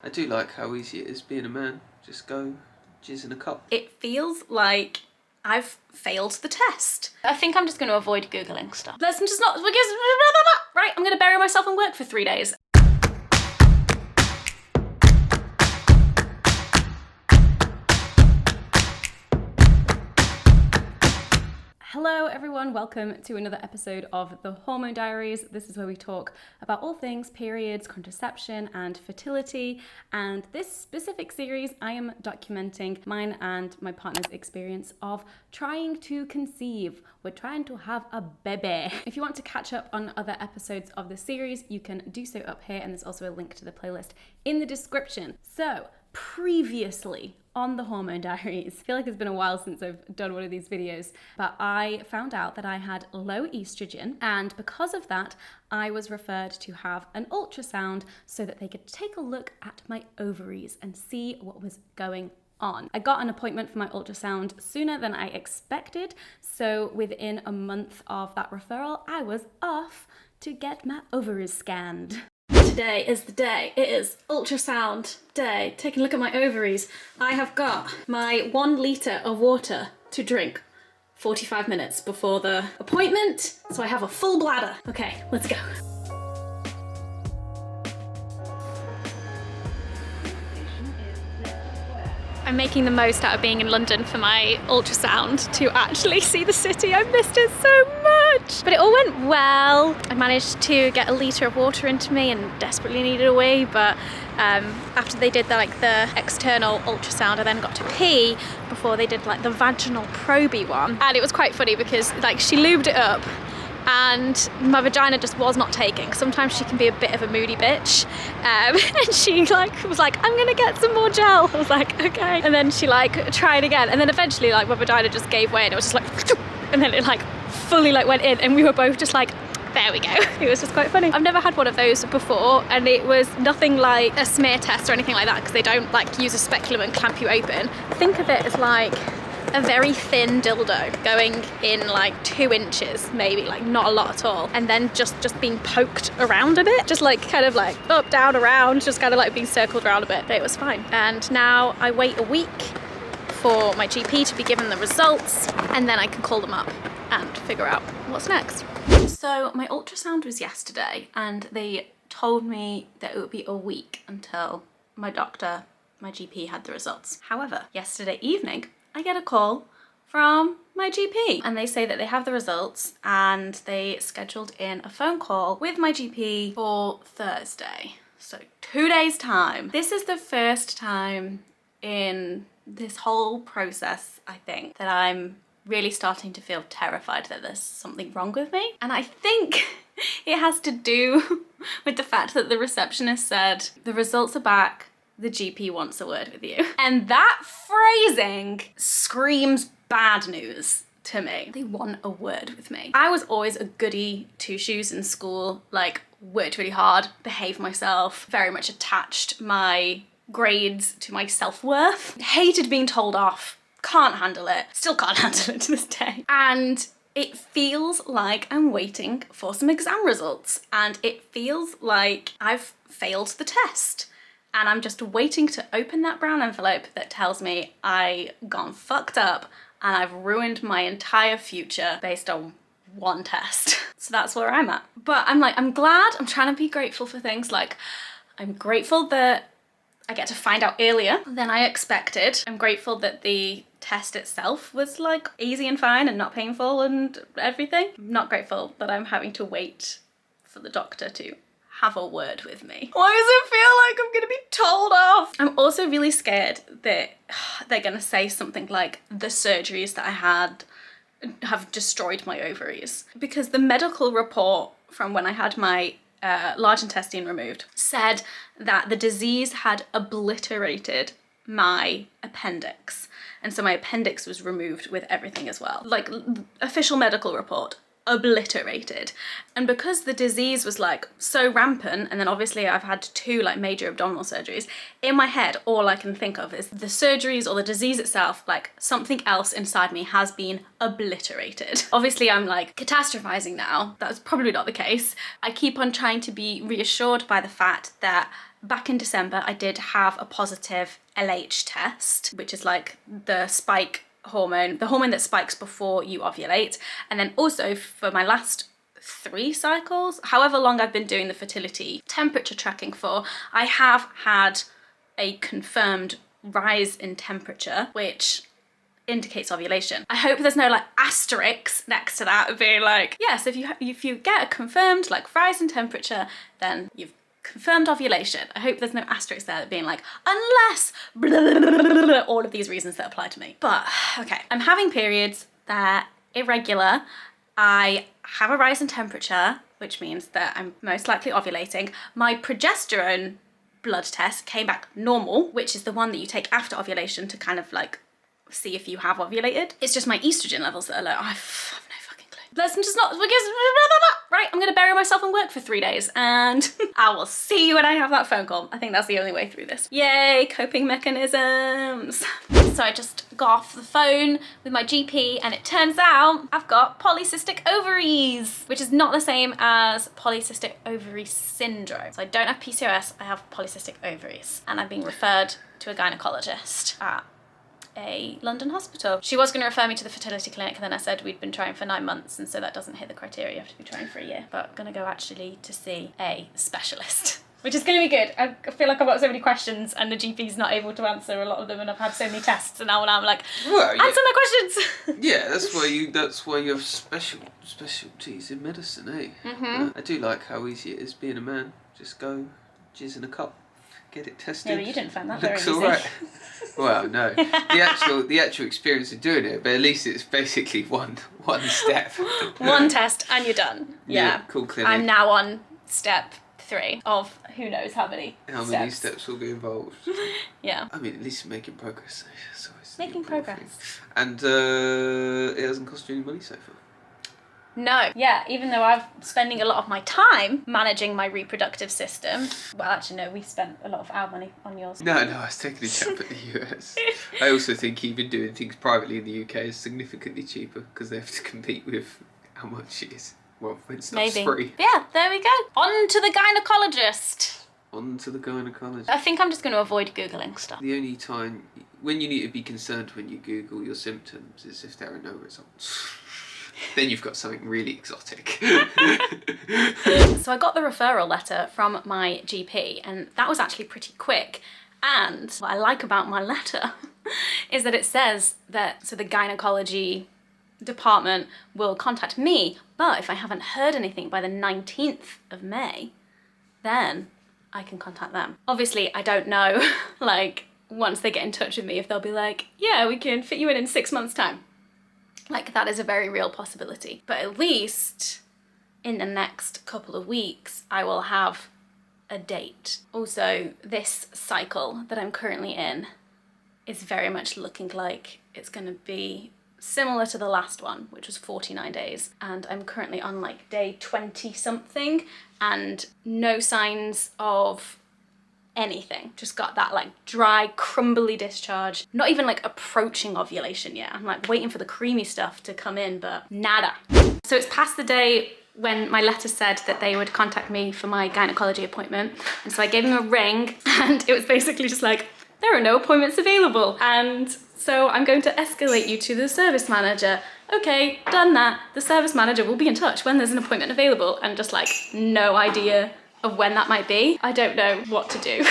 I do like how easy it is being a man. Just go jizz in a cup. It feels like I've failed the test. I think I'm just going to avoid Googling stuff. Let's just not, because, right, I'm going to bury myself in work for 3 days. Hello everyone, welcome to another episode of the Hormone Diaries. This is where we talk about all things periods, contraception and fertility. And this specific series, I am documenting mine and my partner's experience of trying to conceive. We're trying to have a baby. If you want to catch up on other episodes of the series, you can do so up here, and there's also a link to the playlist in the description. So, previously on the Hormone Diaries, I feel like it's been a while since I've done one of these videos, but I found out that I had low estrogen, and because of that, I was referred to have an ultrasound so that they could take a look at my ovaries and see what was going on. I got an appointment for my ultrasound sooner than I expected, so within a month of that referral, I was off to get my ovaries scanned. Today is the day. It is ultrasound day. Taking a look at my ovaries. I have got my 1 litre of water to drink 45 minutes before the appointment, so I have a full bladder. Okay, let's go. I'm making the most out of being in London for my ultrasound to actually see the city. I've missed it so much. But it all went well. I managed to get a litre of water into me and desperately needed a wee, but after they did the external ultrasound, I then got to pee before they did the vaginal probey one. And it was quite funny because she lubed it up and my vagina just was not taking. Sometimes she can be a bit of a moody bitch. And she was like, I'm gonna get some more gel. I was like, okay. And then she tried again. And then eventually my vagina just gave way and it was just and then it fully went in, and we were both just like, there we go. It was just quite funny. I've never had one of those before, and it was nothing like a smear test or anything like that, because they don't use a speculum and clamp you open. Think of it as a very thin dildo going in 2 inches, maybe, not a lot at all, and then just being poked around a bit, just up, down, around, just being circled around a bit. But it was fine. And now I wait a week for my GP to be given the results, and then I can call them up and figure out what's next. So my ultrasound was yesterday, and they told me that it would be a week until my GP had the results. However, yesterday evening, I get a call from my GP, and they say that they have the results and they scheduled in a phone call with my GP for Thursday. So 2 days time. This is the first time in this whole process, I think, that I'm really starting to feel terrified that there's something wrong with me. And I think it has to do with the fact that the receptionist said, the results are back, the GP wants a word with you. And that phrasing screams bad news to me. They want a word with me. I was always a goody two-shoes in school, worked really hard, behaved myself, very much attached my grades to my self-worth. Hated being told off, can't handle it, still can't handle it to this day. And it feels like I'm waiting for some exam results, and it feels like I've failed the test. And I'm just waiting to open that brown envelope that tells me I gone fucked up and I've ruined my entire future based on one test. So that's where I'm at. But I'm glad, I'm trying to be grateful for things. I'm grateful that I get to find out earlier than I expected. I'm grateful that the test itself was easy and fine and not painful and everything. I'm not grateful that I'm having to wait for the doctor to have a word with me. Why does it feel like I'm gonna be told off? I'm also really scared that they're gonna say something like the surgeries that I had have destroyed my ovaries, because the medical report from when I had my large intestine removed said that the disease had obliterated my appendix, and so my appendix was removed with everything as well. Official medical report, obliterated. And because the disease was so rampant, and then obviously I've had 2 major abdominal surgeries, in my head all I can think of is the surgeries or the disease itself, something else inside me has been obliterated. Obviously I'm catastrophizing now. That's probably not the case. I keep on trying to be reassured by the fact that back in December, I did have a positive LH test, which is like the spike hormone, the hormone that spikes before you ovulate. And then also for my last 3 cycles, however long I've been doing the fertility temperature tracking for, I have had a confirmed rise in temperature, which indicates ovulation. I hope there's no like asterisks next to that of being like, yes, if you get a confirmed like rise in temperature, then you've confirmed ovulation. I hope there's no asterisk there being like, unless blah, blah, blah, blah, blah, all of these reasons that apply to me. But okay, I'm having periods, they're irregular. I have a rise in temperature, which means that I'm most likely ovulating. My progesterone blood test came back normal, which is the one that you take after ovulation to kind of like see if you have ovulated. It's just my estrogen levels that are low. I have no fucking clue. Let's just not, because, right, I'm gonna bury myself in work for 3 days and I will see you when I have that phone call. I think that's the only way through this. Yay, coping mechanisms. So I just got off the phone with my GP and it turns out I've got polycystic ovaries, which is not the same as polycystic ovary syndrome. So I don't have PCOS, I have polycystic ovaries. And I'm being referred to a gynecologist at a London hospital. She was going to refer me to the fertility clinic and then I said we'd been trying for 9 months and so that doesn't hit the criteria, you have to be trying for a year. But I'm going to go actually to see a specialist. Which is going to be good. I feel like I've got so many questions and the GP's not able to answer a lot of them and I've had so many tests and now I'm like, Well, yeah. answer my questions! Yeah, that's why you have specialties in medicine, eh? I do like how easy it is being a man. Just go, jizz in a cup, get it tested. Yeah, but you didn't find that very Looks easy. all right. Well, no, the actual experience of doing it, but at least it's basically one step. One test and you're done. Yeah. Cool clinic. I'm now on step 3 of who knows how many How many steps will be involved? Yeah. I mean, at least you're making progress. So it's the Making important progress. thing. And it hasn't cost you any money so far. No. Yeah, even though I'm spending a lot of my time managing my reproductive system. Well, actually, no, we spent a lot of our money on yours. No, I was taking a jump at the US. I also think even doing things privately in the UK is significantly cheaper because they have to compete with how much it is. Well, it's not free. Yeah, there we go. On to the gynecologist. On to the gynecologist. I think I'm just going to avoid Googling stuff. The only time when you need to be concerned when you Google your symptoms is if there are no results. Then you've got something really exotic. So I got the referral letter from my GP and that was actually pretty quick. And what I like about my letter is that it says that, so the gynecology department will contact me, but if I haven't heard anything by the 19th of May, then I can contact them. Obviously, I don't know, like, once they get in touch with me, if they'll be like, yeah, we can fit you in 6 months' time. Like, that is a very real possibility. But at least in the next couple of weeks, I will have a date. Also, this cycle that I'm currently in is very much looking like it's gonna be similar to the last one, which was 49 days. And I'm currently on like day 20 something and no signs of anything. Just got that like dry, crumbly discharge. Not even like approaching ovulation yet. I'm like waiting for the creamy stuff to come in, but nada. So it's past the day when my letter said that they would contact me for my gynecology appointment. And so I gave him a ring and it was basically just like, there are no appointments available. And so I'm going to escalate you to the service manager. Okay, done that. The service manager will be in touch when there's an appointment available, and just like no idea of when that might be. I don't know what to do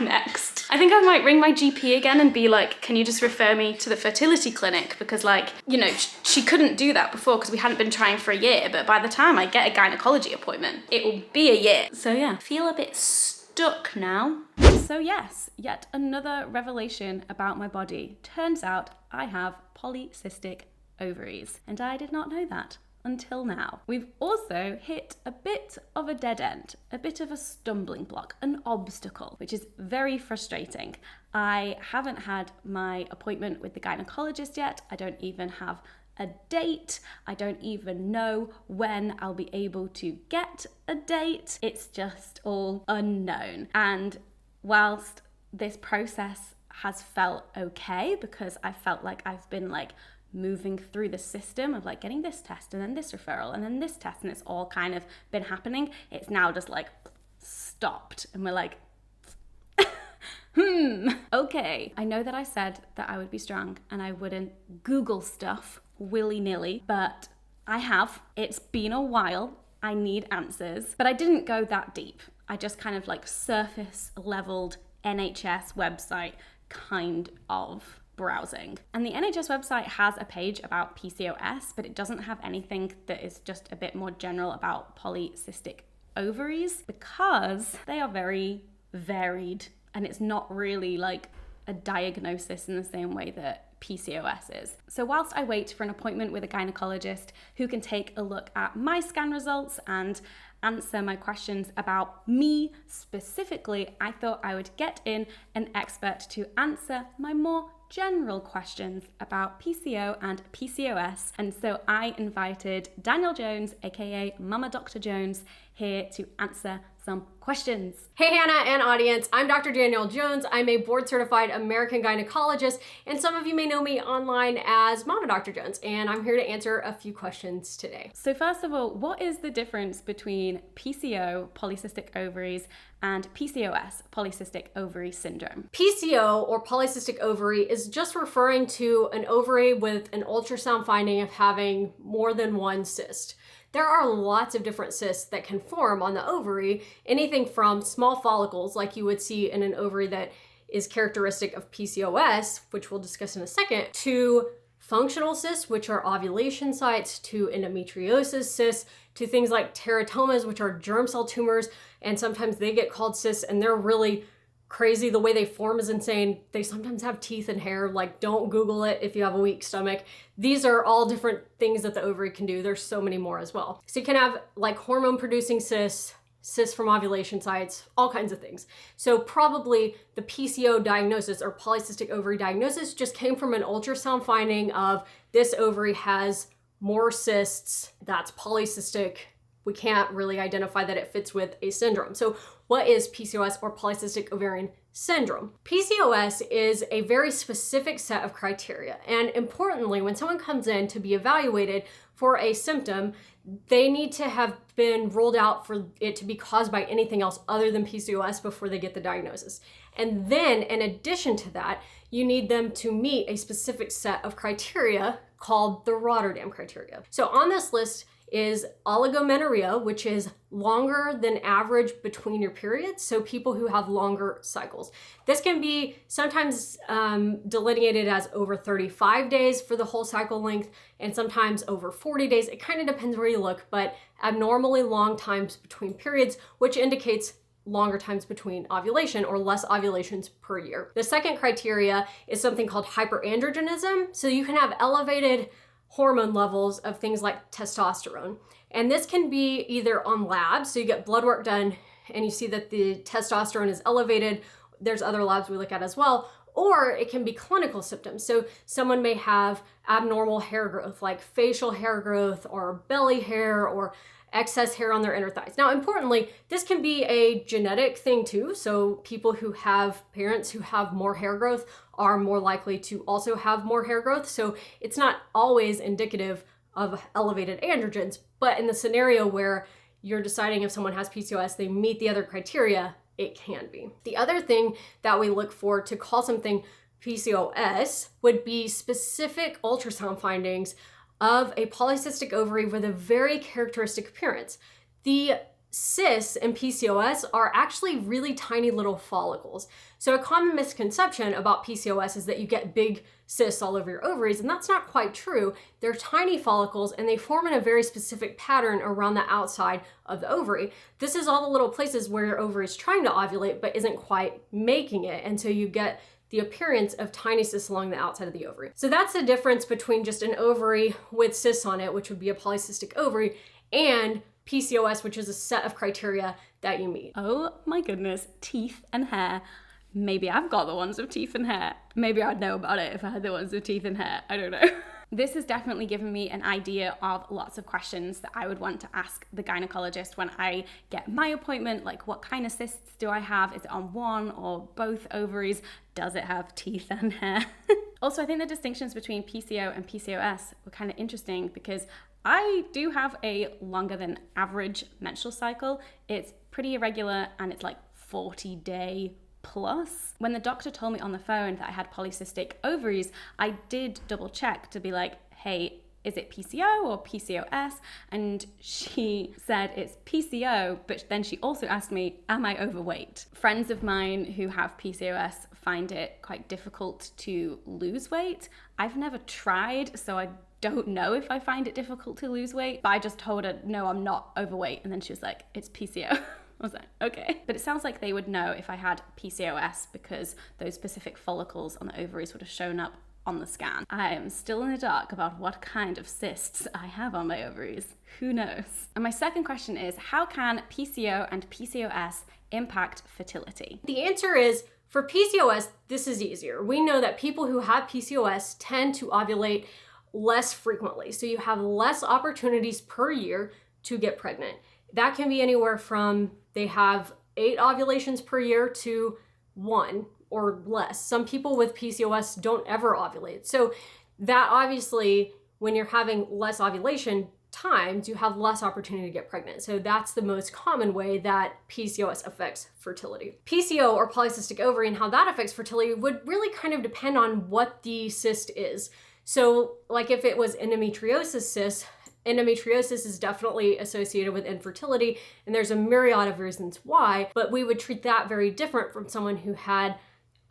next. I think I might ring my GP again and be like, can you just refer me to the fertility clinic? Because like, you know, she couldn't do that before because we hadn't been trying for a year, but by the time I get a gynecology appointment, it will be a year. So yeah, feel a bit stuck now. So yes, yet another revelation about my body. Turns out I have polycystic ovaries, and I did not know that until now. We've also hit a bit of a dead end, a bit of a stumbling block, an obstacle, which is very frustrating. I haven't had my appointment with the gynecologist yet. I don't even have a date. I don't even know when I'll be able to get a date. It's just all unknown. And whilst this process has felt okay, because I felt like I've been like moving through the system of like getting this test and then this referral and then this test, and it's all kind of been happening, it's now just like stopped and were like, okay. I know that I said that I would be strong and I wouldn't Google stuff willy-nilly, but I have. It's been a while. I need answers, but I didn't go that deep. I just kind of like surface leveled NHS website kind of browsing. And the NHS website has a page about PCOS, but it doesn't have anything that is just a bit more general about polycystic ovaries because they are very varied and it's not really like a diagnosis in the same way that PCOS is. So whilst I wait for an appointment with a gynecologist who can take a look at my scan results and answer my questions about me specifically, I thought I would get in an expert to answer my more general questions about PCO and PCOS. And so I invited Danielle Jones, aka Mama Dr. Jones, here to answer some questions. Hey Hannah and audience, I'm Dr. Danielle Jones. I'm a board certified American gynecologist, and some of you may know me online as Mama Dr. Jones, and I'm here to answer a few questions today. So first of all, what is the difference between PCO, polycystic ovaries, and PCOS, polycystic ovary syndrome? PCO, or polycystic ovary, is just referring to an ovary with an ultrasound finding of having more than one cyst. There are lots of different cysts that can form on the ovary, anything from small follicles like you would see in an ovary that is characteristic of PCOS, which we'll discuss in a second, to functional cysts, which are ovulation sites, to endometriosis cysts, to things like teratomas, which are germ cell tumors, and sometimes they get called cysts and they're really crazy. The way they form is insane. They sometimes have teeth and hair. Like, don't Google it if you have a weak stomach. These are all different things that the ovary can do. There's so many more as well. So you can have like hormone producing cysts, cysts from ovulation sites, all kinds of things. So probably the PCO diagnosis or polycystic ovary diagnosis just came from an ultrasound finding of this ovary has more cysts. That's polycystic. We can't really identify that it fits with a syndrome. So what is PCOS, or polycystic ovarian syndrome? PCOS is a very specific set of criteria. And importantly, when someone comes in to be evaluated for a symptom, they need to have been ruled out for it to be caused by anything else other than PCOS before they get the diagnosis. And then in addition to that, you need them to meet a specific set of criteria called the Rotterdam criteria. So on this list is oligomenorrhea, which is longer than average between your periods. So people who have longer cycles. This can be sometimes delineated as over 35 days for the whole cycle length and sometimes over 40 days. It kind of depends where you look, but abnormally long times between periods, which indicates longer times between ovulation or less ovulations per year. The second criteria is something called hyperandrogenism. So you can have elevated hormone levels of things like testosterone. And this can be either on labs, so you get blood work done and you see that the testosterone is elevated. There's other labs we look at as well. Or it can be clinical symptoms. So someone may have abnormal hair growth, like facial hair growth or belly hair or excess hair on their inner thighs. Now, importantly, this can be a genetic thing too. So people who have parents who have more hair growth are more likely to also have more hair growth. So it's not always indicative of elevated androgens, but in the scenario where you're deciding if someone has PCOS, they meet the other criteria, it can be. The other thing that we look for to call something PCOS would be specific ultrasound findings of a polycystic ovary with a very characteristic appearance. The cysts in PCOS are actually really tiny little follicles. So a common misconception about PCOS is that you get big cysts all over your ovaries, and that's not quite true. They're tiny follicles and they form in a very specific pattern around the outside of the ovary. This is all the little places where your ovary is trying to ovulate but isn't quite making it, and so you get the appearance of tiny cysts along the outside of the ovary. So that's the difference between just an ovary with cysts on it, which would be a polycystic ovary, and PCOS, which is a set of criteria that you meet. Oh my goodness, teeth and hair. Maybe I've got the ones with teeth and hair. Maybe I'd know about it if I had the ones with teeth and hair. I don't know. This has definitely given me an idea of lots of questions that I would want to ask the gynecologist when I get my appointment, like what kind of cysts do I have? Is it on one or both ovaries? Does it have teeth and hair? Also, I think the distinctions between PCO and PCOS were kind of interesting because I do have a longer than average menstrual cycle. It's pretty irregular and it's like 40-day plus. When the doctor told me on the phone that I had polycystic ovaries, I did double check to be like, hey, is it PCO or PCOS? And she said it's PCO, but then she also asked me, am I overweight? Friends of mine who have PCOS find it quite difficult to lose weight. I've never tried, so I don't know if I find it difficult to lose weight, but I just told her, no, I'm not overweight. And then she was like, it's PCO. I was like, okay. But it sounds like they would know if I had PCOS because those specific follicles on the ovaries would have shown up on the scan. I am still in the dark about what kind of cysts I have on my ovaries. Who knows? And my second question is, how can PCO and PCOS impact fertility? The answer is, for PCOS, this is easier. We know that people who have PCOS tend to ovulate less frequently. So you have less opportunities per year to get pregnant. That can be anywhere from they have 8 ovulations per year to 1 or less. Some people with PCOS don't ever ovulate. So that obviously, when you're having less ovulation times, you have less opportunity to get pregnant. So that's the most common way that PCOS affects fertility. PCO, or polycystic ovary, and how that affects fertility would really kind of depend on what the cyst is. So like if it was endometriosis cyst, endometriosis is definitely associated with infertility, and there's a myriad of reasons why, but we would treat that very different from someone who had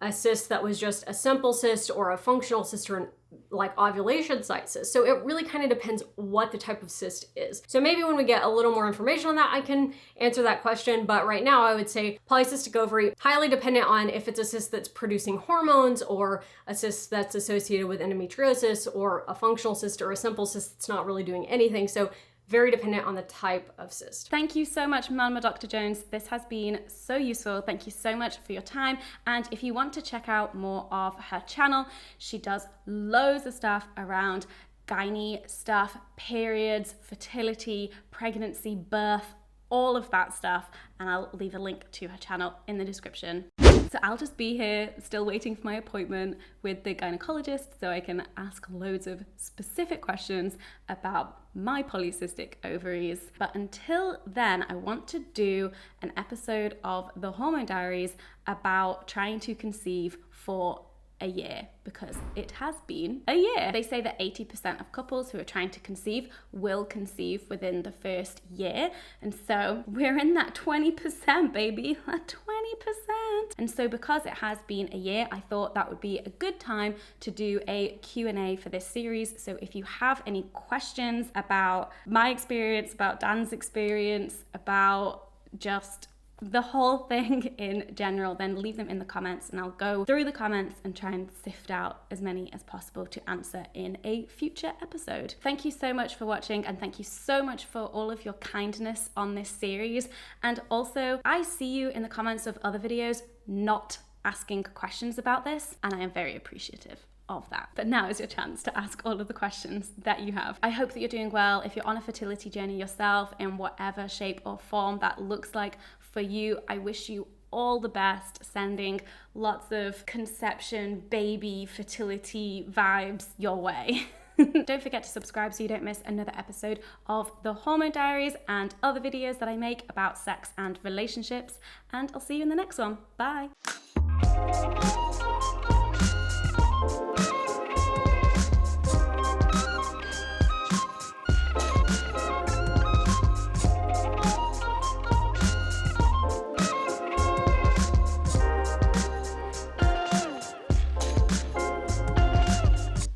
a cyst that was just a simple cyst or a functional cyst or like ovulation site cyst. So it really kind of depends what the type of cyst is. So maybe when we get a little more information on that, I can answer that question. But right now I would say polycystic ovary, highly dependent on if it's a cyst that's producing hormones or a cyst that's associated with endometriosis or a functional cyst or a simple cyst that's not really doing anything. So very dependent on the type of cyst. Thank you so much, Mama Dr. Jones. This has been so useful. Thank you so much for your time. And if you want to check out more of her channel, she does loads of stuff around gynae stuff, periods, fertility, pregnancy, birth, all of that stuff. And I'll leave a link to her channel in the description. So I'll just be here still waiting for my appointment with the gynecologist so I can ask loads of specific questions about my polycystic ovaries. But until then, I want to do an episode of the Hormone Diaries about trying to conceive for a year, because it has been a year. They say that 80% of couples who are trying to conceive will conceive within the first year. And so we're in that 20%, baby, that 20%. And so because it has been a year, I thought that would be a good time to do a Q&A for this series. So if you have any questions about my experience, about Dan's experience, about just the whole thing in general, then leave them in the comments and I'll go through the comments and try and sift out as many as possible to answer in a future episode. Thank you so much for watching, and thank you so much for all of your kindness on this series. And also, I see you in the comments of other videos not asking questions about this, and I am very appreciative of that. But now is your chance to ask all of the questions that you have. I hope that you're doing well. If you're on a fertility journey yourself, in whatever shape or form that looks like for you, I wish you all the best, sending lots of conception, baby, fertility vibes your way. Don't forget to subscribe so you don't miss another episode of the Hormone Diaries and other videos that I make about sex and relationships. And I'll see you in the next one. Bye.